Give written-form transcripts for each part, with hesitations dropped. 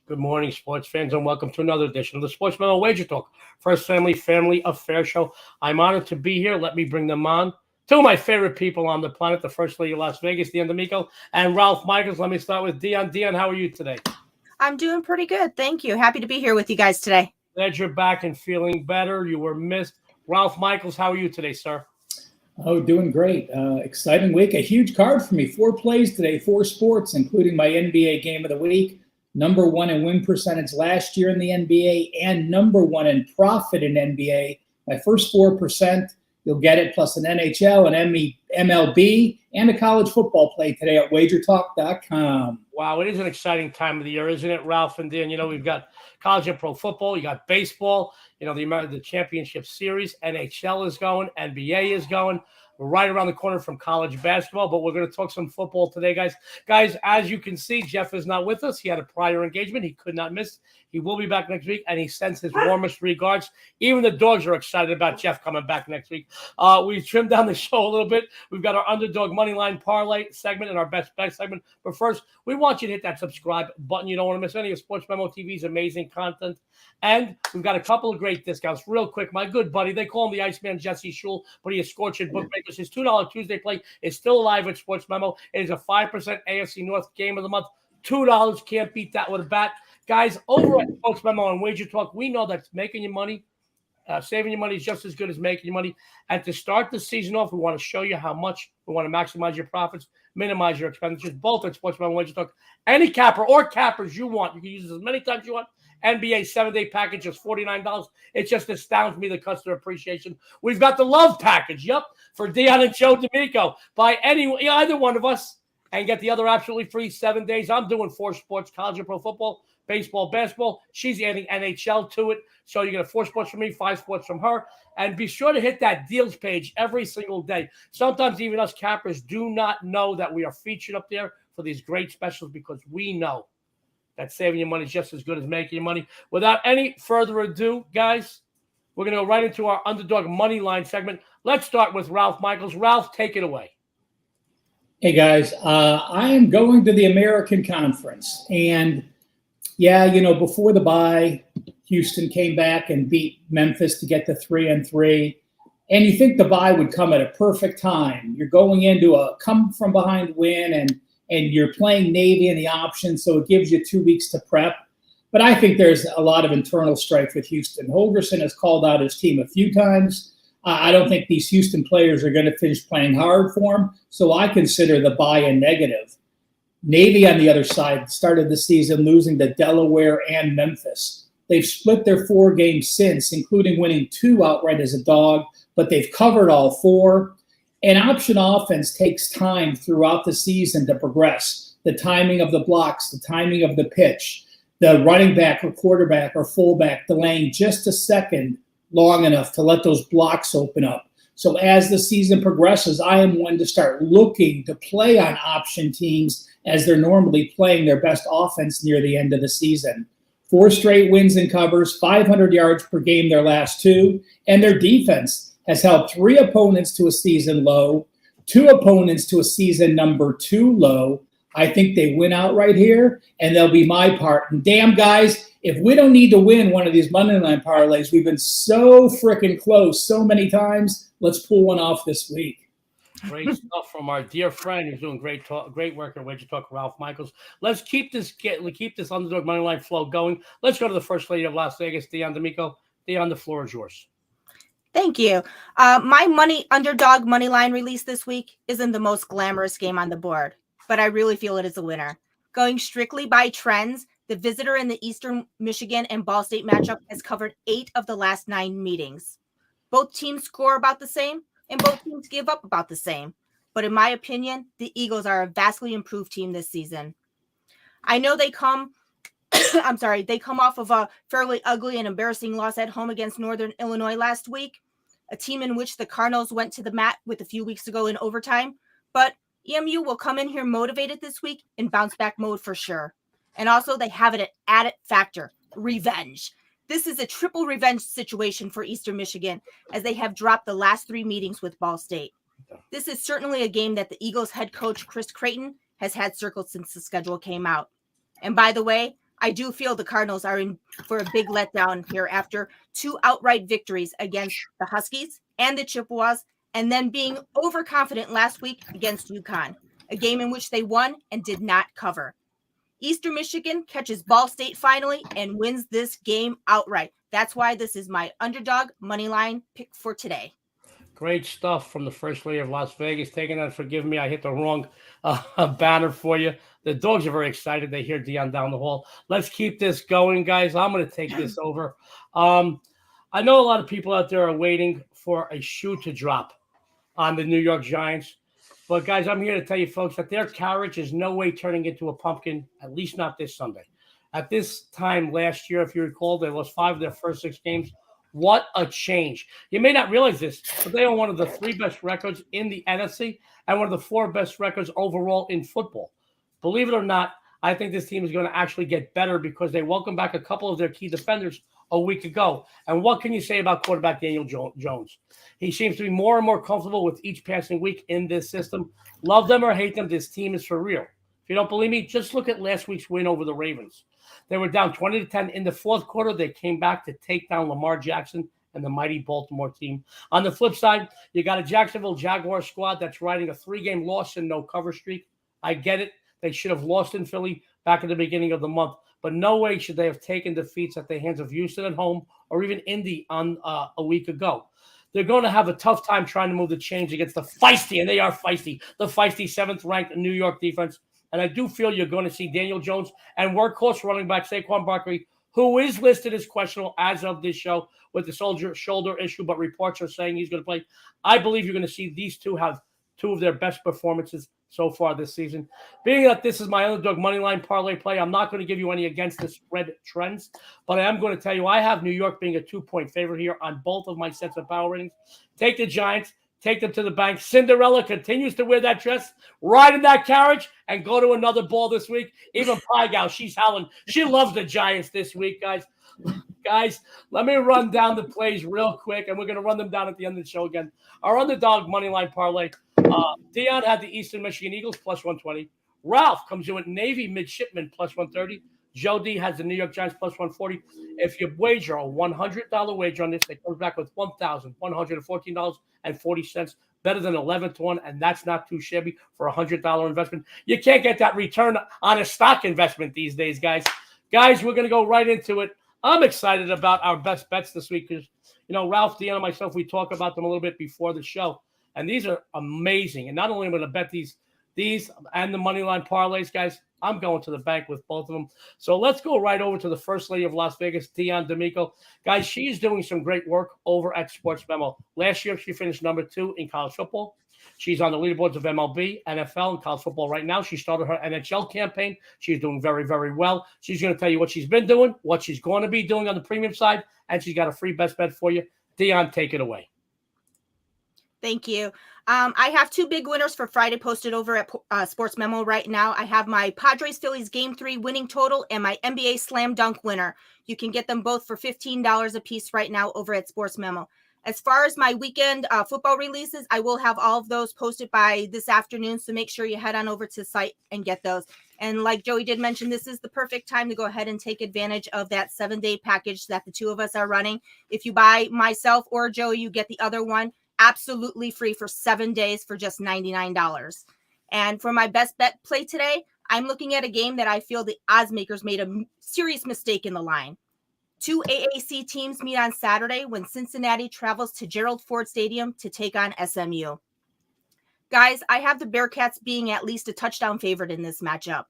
Good morning, sports fans, and welcome to another edition of the Sports Memo Wager Talk, First Family Affair Show. I'm honored to be here. Let me bring them on. Two of my favorite people on the planet, the First Lady of Las Vegas, Dionne D'Amico, and Ralph Michaels. Let me start with Dionne. Dionne, how are you today? I'm doing pretty good. Thank you. Happy to be here with you guys today. Glad you're back and feeling better. You were missed. Ralph Michaels, how are you today, sir? Oh, doing great. Exciting week. A huge card for me. 4 plays today, 4 sports, including my NBA game of the week. Number 1 in win percentage last year in the NBA and number 1 in profit in NBA. My first 4%, you'll get it, plus an NHL, an MLB, and a college football play today at wagertalk.com. Wow, it is an exciting time of the year, isn't it, Ralph and Dan? You know, we've got college and pro football, you got baseball, you know, the championship series, NHL is going, NBA is going. We're right around the corner from college basketball, but we're going to talk some football today, guys. Guys, as you can see, Jeff is not with us. He had a prior engagement. He could not miss. He will be back next week, and he sends his warmest regards. Even the dogs are excited about Jeff coming back next week. We trimmed down the show a little bit. We've got our Underdog Moneyline Parlay segment and our Best Bet segment. But first, we want you to hit that subscribe button. You don't want to miss any of Sports Memo TV's amazing content. And we've got a couple of great discounts. Real quick, my good buddy, they call him the Iceman, Jesse Schul, but he is scorching bookmakers. His $2 Tuesday play is still alive with Sports Memo. It is a 5% AFC North game of the month. $2, can't beat that with a bat. Guys, over at Sports Memo and Wager Talk, we know that making your money, saving your money is just as good as making your money. And to start the season off, we want to show you how much we want to maximize your profits, minimize your expenditures, both at Sports Memo and Wager Talk. Any capper or cappers you want, you can use this as many times as you want. NBA 7-day package is $49. It just astounds me, the customer appreciation. We've got the love package, for Dionne and Joe D'Amico. Buy either one of us and get the other absolutely free 7 days. I'm doing 4 sports, college and pro football, baseball, basketball. She's adding NHL to it. So you get 4 sports from me, 5 sports from her. And be sure to hit that deals page every single day. Sometimes even us cappers do not know that we are featured up there for these great specials because we know that saving your money is just as good as making your money. Without any further ado, guys, we're going to go right into our Underdog Moneyline segment. Let's start with Ralph Michaels. Ralph, take it away. Hey, guys. I am going to the American Conference. And, before the bye, Houston came back and beat Memphis to get to 3-3. And you think the bye would come at a perfect time. You're going into a come-from-behind win, and you're playing Navy in the option, so it gives you 2 weeks to prep. But I think there's a lot of internal strife with Houston. Holgerson has called out his team a few times. I don't think these Houston players are going to finish playing hard for him, so I consider the bye a negative. Navy, on the other side, started the season losing to Delaware and Memphis. They've split their 4 games since, including winning 2 outright as a dog, but they've covered all 4. An option offense takes time throughout the season to progress. The timing of the blocks, the timing of the pitch, the running back or quarterback or fullback delaying just a second long enough to let those blocks open up. So as the season progresses, I am one to start looking to play on option teams as they're normally playing their best offense near the end of the season. 4 straight wins and covers, 500 yards per game their last 2, and their defense has held 3 opponents to a season low, 2 opponents to a season number 2 low. I think they win out right here, and they'll be my part. And damn, guys, if we don't need to win one of these Moneyline parlays, we've been so freaking close so many times. Let's pull one off this week. Great stuff from our dear friend who's doing great work at Wager Talk, Ralph Michaels. Let's keep this Underdog Moneyline flow going. Let's go to the First Lady of Las Vegas, Dionne D'Amico. Dionne, the floor is yours. Thank you. My Underdog Moneyline release this week isn't the most glamorous game on the board, but I really feel it is a winner. Going strictly by trends, the visitor in the Eastern Michigan and Ball State matchup has covered 8 of the last 9 meetings. Both teams score about the same, and both teams give up about the same. But in my opinion, the Eagles are a vastly improved team this season. I know they come off of a fairly ugly and embarrassing loss at home against Northern Illinois last week, a team in which the Cardinals went to the mat with a few weeks ago in overtime. But EMU will come in here motivated this week in bounce back mode for sure. And also they have an added factor, revenge. This is a triple revenge situation for Eastern Michigan as they have dropped the last 3 meetings with Ball State. This is certainly a game that the Eagles head coach Chris Creighton has had circled since the schedule came out. And by the way, I do feel the Cardinals are in for a big letdown here after 2 outright victories against the Huskies and the Chippewas, and then being overconfident last week against UConn, a game in which they won and did not cover. Eastern Michigan catches Ball State finally and wins this game outright. That's why this is my Underdog Moneyline pick for today. Great stuff from the First Lady of Las Vegas. Taking that, forgive me, I hit the wrong banner for you. The dogs are very excited. They hear Dionne down the hall. Let's keep this going, guys. I'm going to take this over. I know a lot of people out there are waiting for a shoe to drop on the New York Giants. But, guys, I'm here to tell you, folks, that their carriage is no way turning into a pumpkin, at least not this Sunday. At this time last year, if you recall, they lost 5 of their first 6 games. What a change. You may not realize this, but they are one of the 3 best records in the NFC and one of the 4 best records overall in football. Believe it or not, I think this team is going to actually get better because they welcomed back a couple of their key defenders a week ago. And what can you say about quarterback Daniel Jones? He seems to be more and more comfortable with each passing week in this system. Love them or hate them, this team is for real. If you don't believe me, just look at last week's win over the Ravens. They were down 20-10 in the fourth quarter. They came back to take down Lamar Jackson and the mighty Baltimore team. On the flip side, you got a Jacksonville Jaguars squad that's riding a 3-game loss and no cover streak. I get it. They should have lost in Philly back at the beginning of the month, but no way should they have taken defeats at the hands of Houston at home or even Indy on a week ago. They're going to have a tough time trying to move the chains against the feisty, and they are feisty, the feisty 7th-ranked New York defense. And I do feel you're going to see Daniel Jones and workhorse running back Saquon Barkley, who is listed as questionable as of this show with the shoulder issue, but reports are saying he's going to play. I believe you're going to see these two have 2 of their best performances so far this season. Being that this is my Underdog Moneyline parlay play, I'm not going to give you any against the spread trends, but I am going to tell you I have New York being a 2-point favorite here on both of my sets of power ratings. Take the Giants. Take them to the bank. Cinderella continues to wear that dress, ride in that carriage, and go to another ball this week. Even Pygal, she's howling. She loves the Giants this week, guys. Guys, let me run down the plays real quick, and we're going to run them down at the end of the show again. Our Underdog Moneyline parlay. Dionne had the Eastern Michigan Eagles plus 120. Ralph comes in with Navy Midshipman plus 130. Joe D has the New York Giants plus 140. If you wager a $100 wager on this, it comes back with $1,114.40, better than 11-1, and that's not too shabby for a $100 investment. You can't get that return on a stock investment these days, guys. Guys, we're going to go right into it. I'm excited about our best bets this week because, you know, Ralph, Dionne, and myself, we talk about them a little bit before the show, and these are amazing. And not only am I going to bet these and the Moneyline parlays, guys, I'm going to the bank with both of them. So let's go right over to the First Lady of Las Vegas, Dionne D'Amico. Guys, she's doing some great work over at Sports Memo. Last year, she finished number 2 in college football. She's on the leaderboards of MLB, NFL, and college football right now. She started her NHL campaign. She's doing very, very well. She's going to tell you what she's been doing, what she's going to be doing on the premium side, and she's got a free best bet for you. Dionne, take it away. Thank you. I have 2 big winners for Friday posted over at Sports Memo right now. I have my Padres-Phillies Game 3 winning total and my NBA Slam Dunk winner. You can get them both for $15 a piece right now over at Sports Memo. As far as my weekend football releases, I will have all of those posted by this afternoon, so make sure you head on over to the site and get those. And like Joey did mention, this is the perfect time to go ahead and take advantage of that 7-day package that the 2 of us are running. If you buy myself or Joey, you get the other one absolutely free for 7 days for just $99. And for my best bet play today, I'm looking at a game that I feel the odds makers made a serious mistake in the line. 2 AAC teams meet on Saturday when Cincinnati travels to Gerald Ford Stadium to take on SMU. Guys, I have the Bearcats being at least a touchdown favorite in this matchup.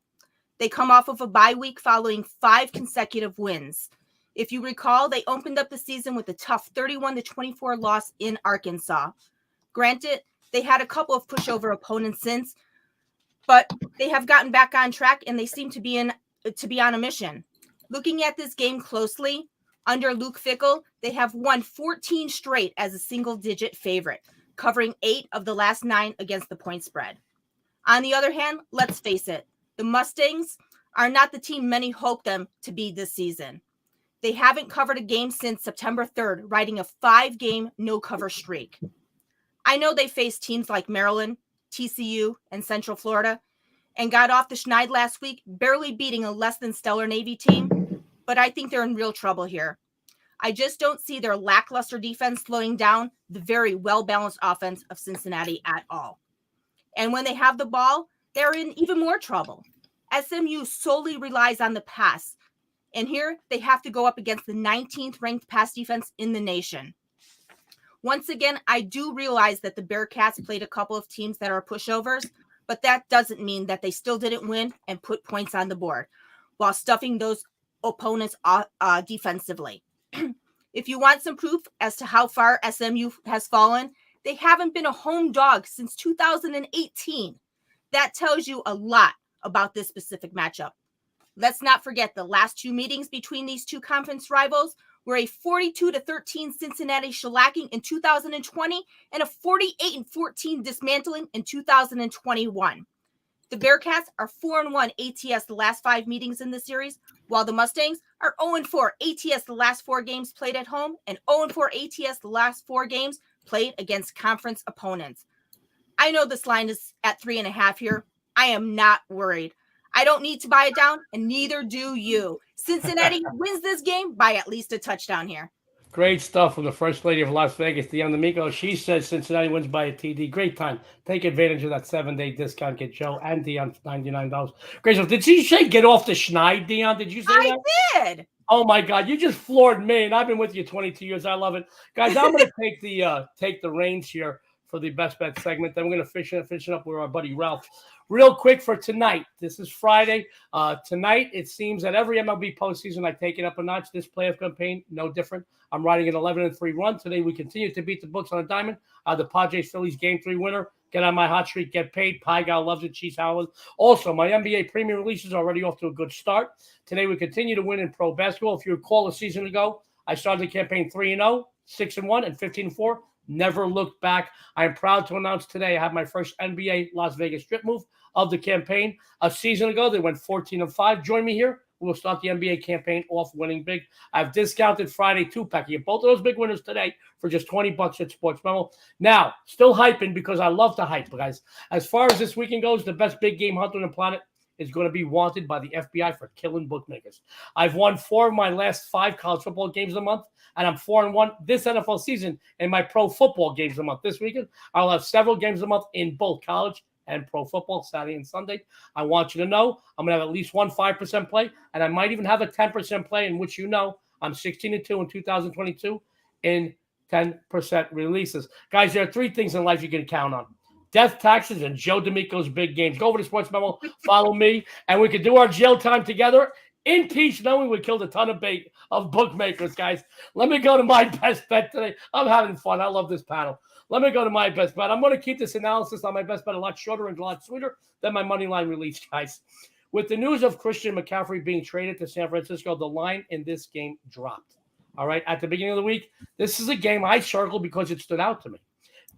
They come off of a bye week following 5 consecutive wins. If you recall, they opened up the season with a tough 31-24 loss in Arkansas. Granted, they had a couple of pushover opponents since, but they have gotten back on track and they seem to be on a mission. Looking at this game closely, under Luke Fickell, they have won 14 straight as a single-digit favorite, covering 8 of the last 9 against the point spread. On the other hand, let's face it, the Mustangs are not the team many hoped them to be this season. They haven't covered a game since September 3rd, riding a 5-game no-cover streak. I know they face teams like Maryland, TCU, and Central Florida, and got off the schneid last week, barely beating a less than stellar Navy team, but I think they're in real trouble here. I just don't see their lackluster defense slowing down the very well-balanced offense of Cincinnati at all. And when they have the ball, they're in even more trouble. SMU solely relies on the pass, and here they have to go up against the 19th ranked pass defense in the nation. Once again, I do realize that the Bearcats played a couple of teams that are pushovers, but that doesn't mean that they still didn't win and put points on the board while stuffing those opponents defensively. If you want some proof as to how far SMU has fallen, they haven't been a home dog since 2018. That tells you a lot about this specific matchup. Let's not forget the last two meetings between these two conference rivals were a 42-13 Cincinnati shellacking in 2020 and a 48-14 dismantling in 2021. The Bearcats are 4-1 ATS the last 5 meetings in the series, while the Mustangs are 0-4 ATS the last 4 games played at home and 0-4 ATS the last 4 games played against conference opponents. I know this line is at 3.5 here. I am not worried. I don't need to buy it down, and neither do you. Cincinnati wins this game by at least a touchdown here. Great stuff from the First Lady of Las Vegas, Dionne D'Amico. She says Cincinnati wins by a TD. Great time. Take advantage of that 7-day discount. Get Joe and Dionne $99. Great stuff. Did she say get off the schneid, Dionne? Did you say that? I did. Oh my God, you just floored me, and I've been with you 22 years. I love it, guys. I'm going to take the reins here for the best bet segment. Then we're going to finish it up with our buddy Ralph. Real quick for tonight. This is Friday. Tonight, it seems that every MLB postseason I take it up a notch. This playoff campaign, no different. I'm riding an 11-3 run. Today, we continue to beat the books on a diamond. The Padres-Phillies Game 3 winner. Get on my hot streak, get paid. Pie Gal loves it. Cheese Howard. Also, my NBA premium releases are already off to a good start. Today, we continue to win in pro basketball. If you recall a season ago, I started the campaign 3-0, 6-1, and 15-4. Never looked back. I am proud to announce today I have my first NBA Las Vegas strip move of the campaign. A season ago, they went 14-5. Join me here. We'll start the NBA campaign off winning big. I've discounted Friday 2-pack. You get both of those big winners today for just $20 at Sports Memo. Now, still hyping because I love to hype, guys. As far as this weekend goes, the best big game hunter on the planet is going to be wanted by the FBI for killing bookmakers. I've won 4 of my last 5 college football games a month, and I'm 4-1 this NFL season in my pro football games a month. This weekend, I'll have several games a month in both college and pro football, Saturday and Sunday. I want you to know I'm going to have at least one 5% play, and I might even have a 10% play in which I'm 16-2 in 2022 in 10% releases. Guys, there are 3 things in life you can count on: death, taxes, and Joe D'Amico's big games. Go over to Sports Memo, follow me, and we can do our jail time together in peace, knowing we killed a ton of bookmakers, guys. Let me go to my best bet today. I'm having fun. I love this panel. Let me go to my best bet. I'm going to keep this analysis on my best bet a lot shorter and a lot sweeter than my money line release, guys. With the news of Christian McCaffrey being traded to San Francisco, the line in this game dropped. All right, at the beginning of the week, this is a game I circled because it stood out to me.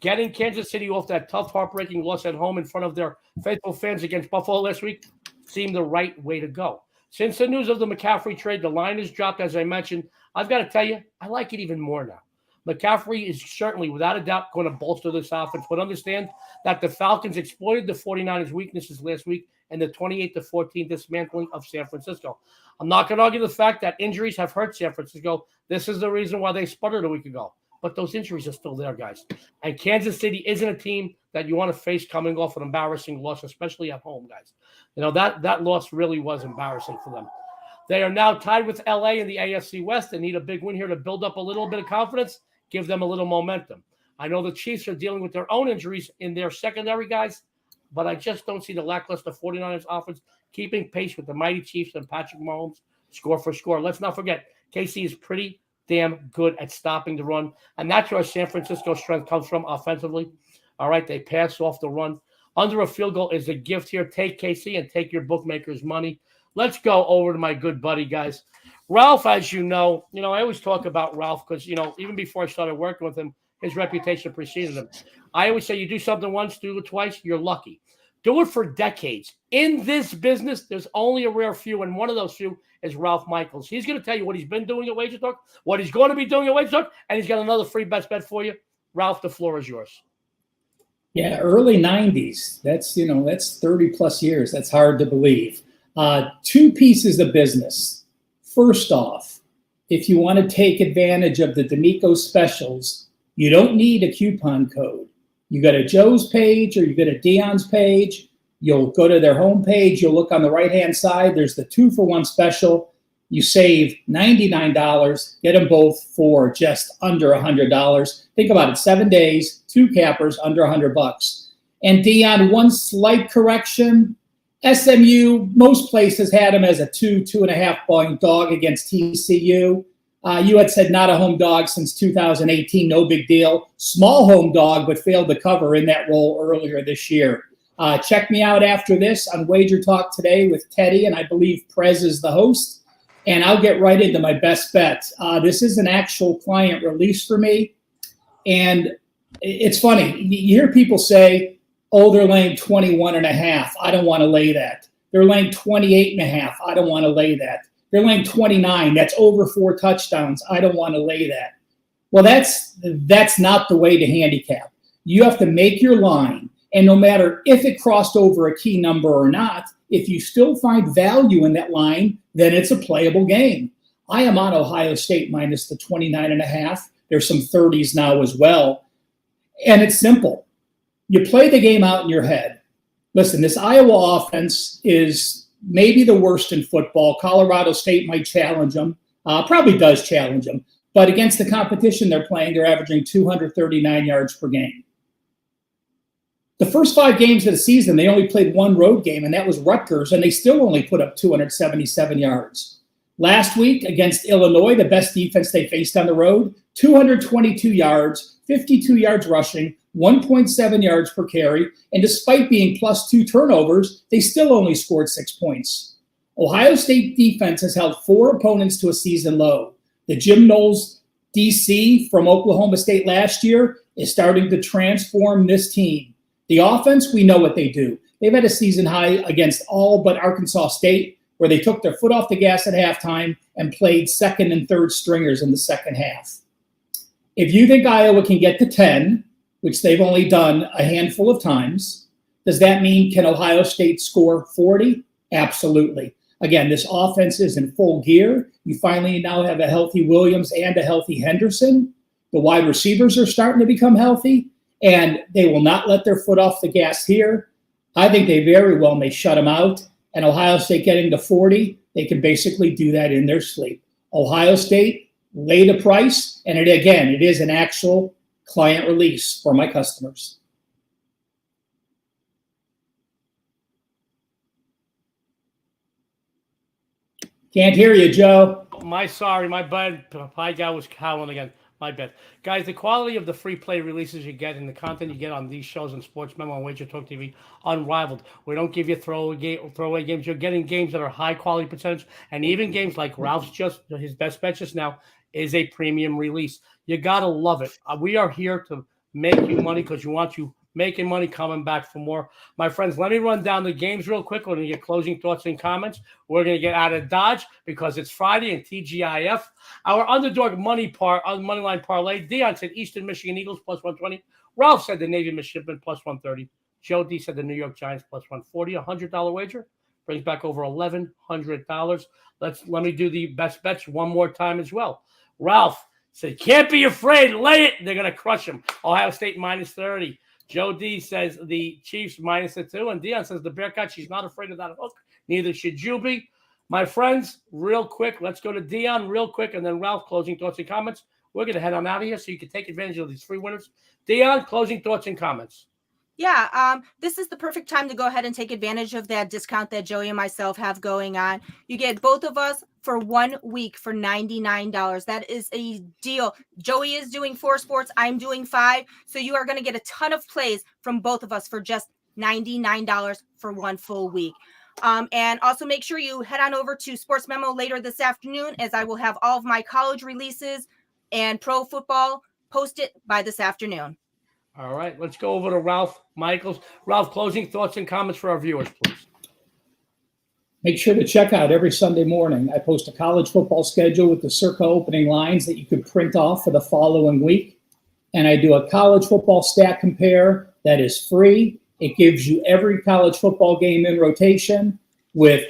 Getting Kansas City off that tough, heartbreaking loss at home in front of their faithful fans against Buffalo last week seemed the right way to go. Since the news of the McCaffrey trade, the line has dropped, as I mentioned. I've got to tell you, I like it even more now. McCaffrey is certainly, without a doubt, going to bolster this offense, but understand that the Falcons exploited the 49ers' weaknesses last week in the 28-14 dismantling of San Francisco. I'm not going to argue the fact that injuries have hurt San Francisco. This is the reason why they sputtered a week ago. But those injuries are still there, guys. And Kansas City isn't a team that you want to face coming off an embarrassing loss, especially at home, guys. That loss really was embarrassing for them. They are now tied with LA in the AFC West. They need a big win here to build up a little bit of confidence, give them a little momentum. I know the Chiefs are dealing with their own injuries in their secondary, guys, but I just don't see the lackluster 49ers offense keeping pace with the mighty Chiefs and Patrick Mahomes score for score. Let's not forget, KC is pretty damn good at stopping the run, and that's where San Francisco's strength comes from offensively. All right, they pass off the run. Under a field goal is a gift here. Take KC and take your bookmakers' money. Let's go over to my good buddy, guys. Ralph, as you know, I always talk about Ralph because, even before I started working with him, his reputation preceded him. I always say you do something once, do it twice, you're lucky. Do it for decades. In this business, there's only a rare few, and one of those few is Ralph Michaels. He's going to tell you what he's been doing at Wager Talk, what he's going to be doing at Wager Talk, and he's got another free best bet for you. Ralph, the floor is yours. Yeah, early 90s. That's 30 plus years. That's hard to believe. Two pieces of business. First off, if you want to take advantage of the D'Amico specials, you don't need a coupon code. You go to Joe's page or you go to Dionne's page. You'll go to their homepage. You'll look on the right-hand side. There's the 2-for-1 special. You save $99, get them both for just under $100. Think about it, 7 days, 2 cappers, under $100. And Dionne, one slight correction. SMU, most places had him as a 2.5 point dog against TCU. You had said not a home dog since 2018, no big deal. Small home dog, but failed to cover in that role earlier this year. Check me out after this on Wager Talk today with Teddy, and I believe Prez is the host. And I'll get right into my best bet. This is an actual client release for me. And it's funny. You hear people say, oh, they're laying 21.5. I don't want to lay that. They're laying 28.5. I don't want to lay that. They're laying 29. That's over 4 touchdowns. I don't want to lay that. Well, that's not the way to handicap. You have to make your line. And no matter if it crossed over a key number or not, if you still find value in that line, then it's a playable game. I am on Ohio State minus the 29.5. There's some 30s now as well. And it's simple. You play the game out in your head. Listen, this Iowa offense is maybe the worst in football. Colorado State might challenge them, probably does challenge them. But against the competition they're playing, they're averaging 239 yards per game. The first 5 games of the season, they only played 1 road game, and that was Rutgers, and they still only put up 277 yards. Last week against Illinois, the best defense they faced on the road, 222 yards, 52 yards rushing, 1.7 yards per carry, and despite being plus 2 turnovers, they still only scored 6 points. Ohio State defense has held 4 opponents to a season low. The Jim Knowles DC from Oklahoma State last year is starting to transform this team. The offense, we know what they do. They've had a season high against all but Arkansas State, where they took their foot off the gas at halftime and played second and third stringers in the second half. If you think Iowa can get to 10, which they've only done a handful of times, does that mean can Ohio State score 40? Absolutely. Again, this offense is in full gear. You finally now have a healthy Williams and a healthy Henderson. The wide receivers are starting to become healthy. And they will not let their foot off the gas here. I think they very well may shut them out. And Ohio State getting to 40, they can basically do that in their sleep. Ohio State, lay the price. And it is an actual client release for my customers. Can't hear you, Joe. My bad. Pie guy was howling again. My bad. Guys, the quality of the free play releases you get and the content you get on these shows and Sports Memo and Wager Talk TV, unrivaled. We don't give you throwaway games. You're getting games that are high quality percentage, and even games like Ralph's his best bet just now is a premium release. You got to love it. We are here to make you money because you want you making money, coming back for more. My friends, let me run down the games real quick. We're going to get closing thoughts and comments. We're going to get out of Dodge because it's Friday and TGIF. Our Underdog Moneyline Parlay. Dionne said Eastern Michigan Eagles plus 120. Ralph said the Navy Midshipmen plus 130. Joe D said the New York Giants plus 140. $100 wager brings back over $1,100. Let me do the best bets one more time as well. Ralph said, can't be afraid. Lay it. They're going to crush them. Ohio State minus 30. Joe D says the Chiefs minus the 2. And Dionne says the Bearcat, she's not afraid of that hook. Neither should you be. My friends, real quick, let's go to Dionne real quick. And then Ralph, closing thoughts and comments. We're going to head on out of here so you can take advantage of these free winners. Dionne, closing thoughts and comments. Yeah, this is the perfect time to go ahead and take advantage of that discount that Joey and myself have going on. You get both of us for 1 week for $99. That is a deal. Joey is doing 4 sports. I'm doing 5. So you are going to get a ton of plays from both of us for just $99 for 1 full week. And also make sure you head on over to Sports Memo later this afternoon, as I will have all of my college releases and pro football posted by this afternoon. All right, let's go over to Ralph Michaels. Ralph, closing thoughts and comments for our viewers, please. Make sure to check out every Sunday morning. I post a college football schedule with the circa opening lines that you could print off for the following week. And I do a college football stat compare that is free. It gives you every college football game in rotation with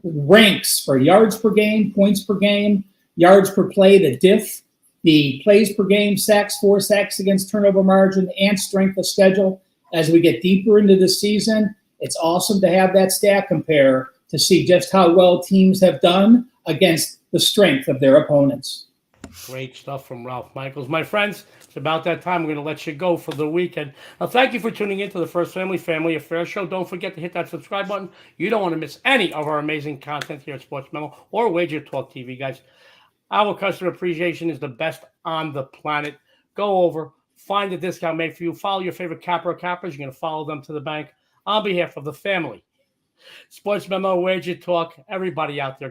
ranks for yards per game, points per game, yards per play, the diff, the plays per game, sacks for, sacks against turnover margin, and strength of schedule. As we get deeper into the season, it's awesome to have that stat compare to see just how well teams have done against the strength of their opponents. Great stuff from Ralph Michaels. My friends, it's about that time. We're going to let you go for the weekend. Now, thank you for tuning in to the First Family Affairs Show. Don't forget to hit that subscribe button. You don't want to miss any of our amazing content here at Sports Memo or Wager Talk TV, guys. Our customer appreciation is the best on the planet. Go over, find a discount made for you. Follow your favorite capper or cappers. You're going to follow them to the bank. On behalf of the family, Sports Memo, Wager Talk, everybody out there.